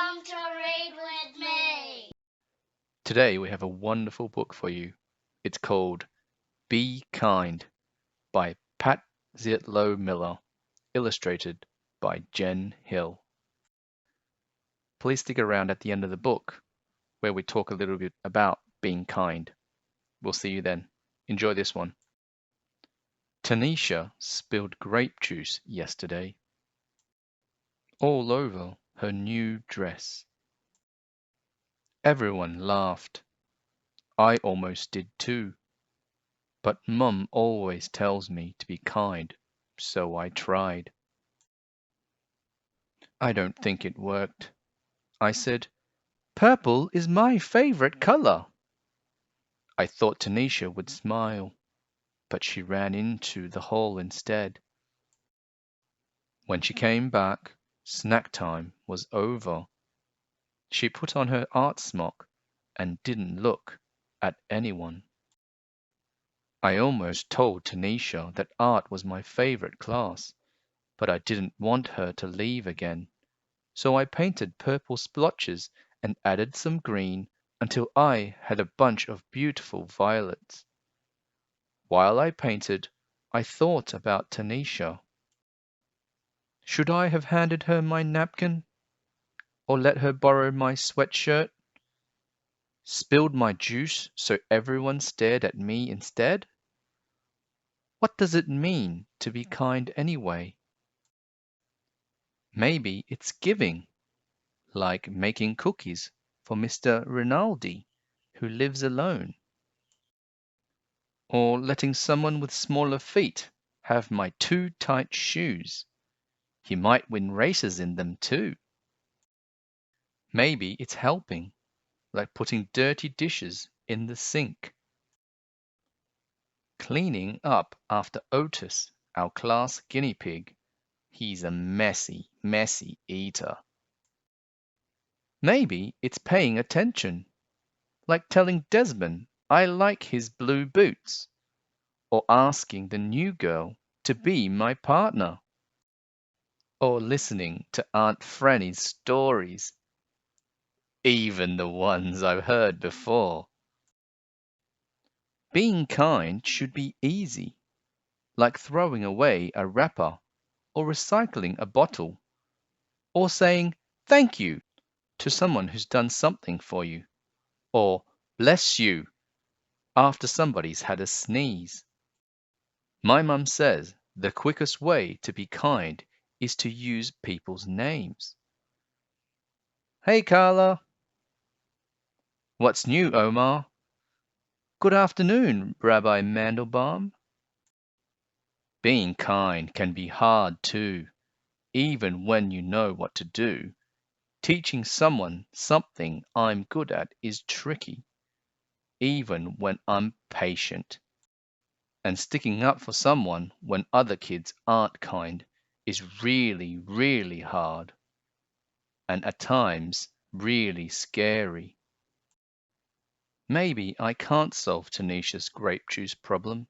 Come to read with me. Today we have a wonderful book for you. It's called Be Kind by Pat Zietlow Miller, illustrated by Jen Hill. Please stick around at the end of the book where we talk a little bit about being kind. We'll see you then. Enjoy this one. Tanisha spilled grape juice yesterday all over her new dress. Everyone laughed. I almost did too. But Mum always tells me to be kind, so I tried. I don't think it worked. I said, "Purple is my favorite color." I thought Tanisha would smile, but she ran into the hall instead. When she came back, snack time was over. She put on her art smock and didn't look at anyone. I almost told Tanisha that art was my favorite class, but I didn't want her to leave again. So I painted purple splotches and added some green until I had a bunch of beautiful violets. While I painted, I thought about Tanisha. Should I have handed her my napkin? Or let her borrow my sweatshirt? Spilled my juice so everyone stared at me instead? What does it mean to be kind anyway? Maybe it's giving, like making cookies for Mr. Rinaldi, who lives alone. Or letting someone with smaller feet have my too tight shoes. He might win races in them too. Maybe it's helping, like putting dirty dishes in the sink. Cleaning up after Otis, our class guinea pig. He's a messy, messy eater. Maybe it's paying attention, like telling Desmond I like his blue boots, or asking the new girl to be my partner, or listening to Aunt Franny's stories, even the ones I've heard before. Being kind should be easy, like throwing away a wrapper, or recycling a bottle, or saying thank you to someone who's done something for you, or bless you after somebody's had a sneeze. My mum says the quickest way to be kind is to use people's names. Hey, Carla. What's new, Omar? Good afternoon, Rabbi Mandelbaum. Being kind can be hard too, even when you know what to do. Teaching someone something I'm good at is tricky, even when I'm patient. And sticking up for someone when other kids aren't kind is really, really hard. And at times, really scary. Maybe I can't solve Tanisha's grape juice problem.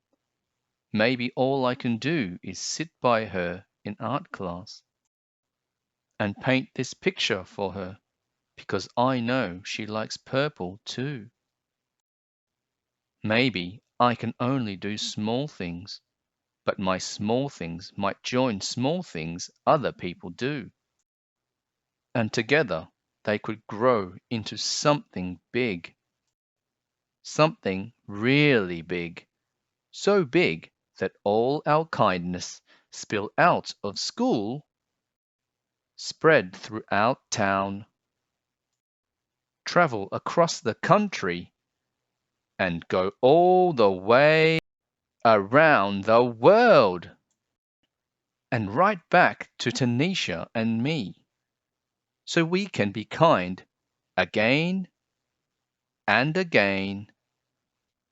Maybe all I can do is sit by her in art class and paint this picture for her because I know she likes purple too. Maybe I can only do small things, but my small things might join small things other people do. And together they could grow into something big, something really big, so big that all our kindness spill out of school, spread throughout town, travel across the country, and go all the way around the world and right back to Tanisha and me, so we can be kind again and again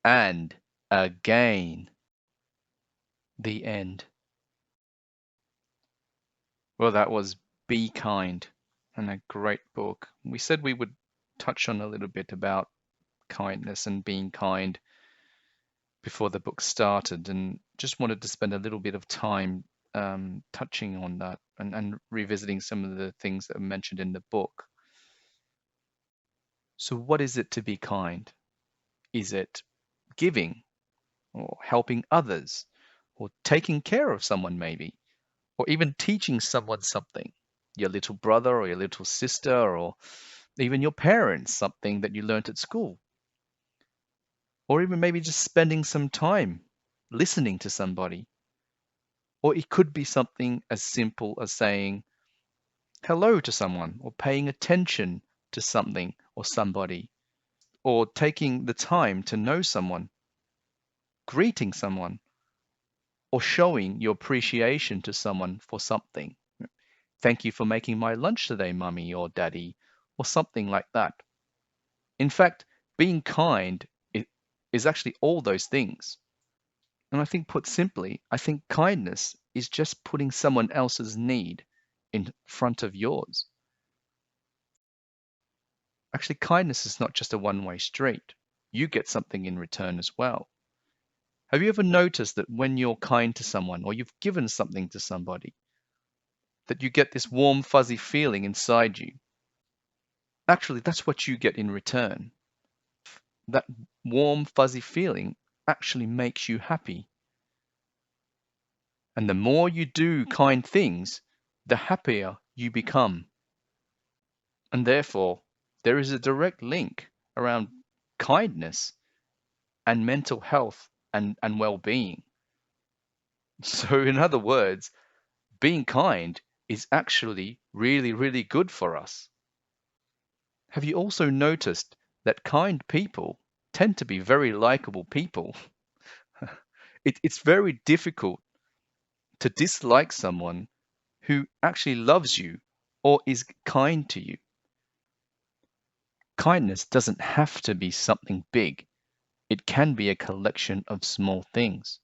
and again. The end. Well, that was Be Kind, and a great book. We said we would touch on a little bit about kindness and being kind before the book started, and just wanted to spend a little bit of time touching on that and revisiting some of the things that are mentioned in the book. So, what is it to be kind? Is it giving or helping others or taking care of someone, maybe, or even teaching someone something? Your little brother or your little sister, or even your parents, something that you learnt at school, or even maybe just spending some time listening to somebody. Or it could be something as simple as saying hello to someone, or paying attention to something or somebody, or taking the time to know someone, greeting someone, or showing your appreciation to someone for something. Thank you for making my lunch today, mummy or daddy, or something like that. In fact, being kind is actually all those things. And I think, put simply, I think kindness is just putting someone else's need in front of yours. Actually, kindness is not just a one-way street. You get something in return as well. Have you ever noticed that when you're kind to someone or you've given something to somebody, that you get this warm, fuzzy feeling inside you? Actually, that's what you get in return. That warm, fuzzy feeling actually makes you happy. And the more you do kind things, the happier you become. And therefore, there is a direct link around kindness and mental health and well-being. So, in other words, being kind is actually really, really good for us. Have you also noticed that kind people tend to be very likable people? It's very difficult to dislike someone who actually loves you or is kind to you. Kindness doesn't have to be something big. It can be a collection of small things.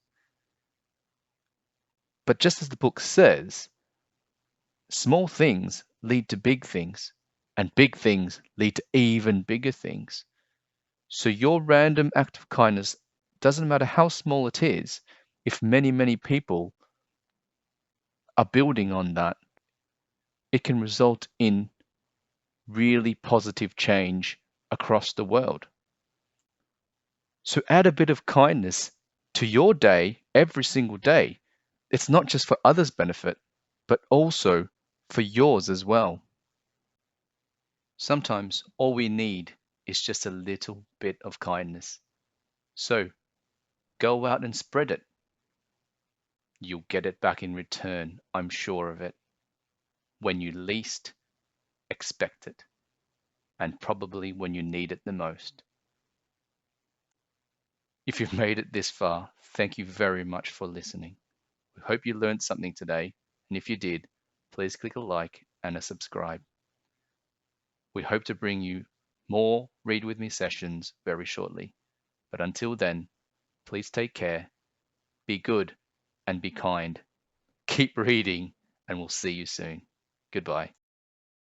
But just as the book says, small things lead to big things, and big things lead to even bigger things. So your random act of kindness doesn't matter how small it is, if many, many people are building on that, it can result in really positive change across the world. So add a bit of kindness to your day every single day. It's not just for others' benefit, but also for yours as well. Sometimes all we need is just a little bit of kindness. So go out and spread it. You'll get it back in return, I'm sure of it, when you least expect it, and probably when you need it the most. If you've made it this far, thank you very much for listening. We hope you learned something today, and if you did, please click a like and a subscribe. We hope to bring you more Read With Me sessions very shortly. But until then, please take care, be good, and be kind. Keep reading, and we'll see you soon. Goodbye.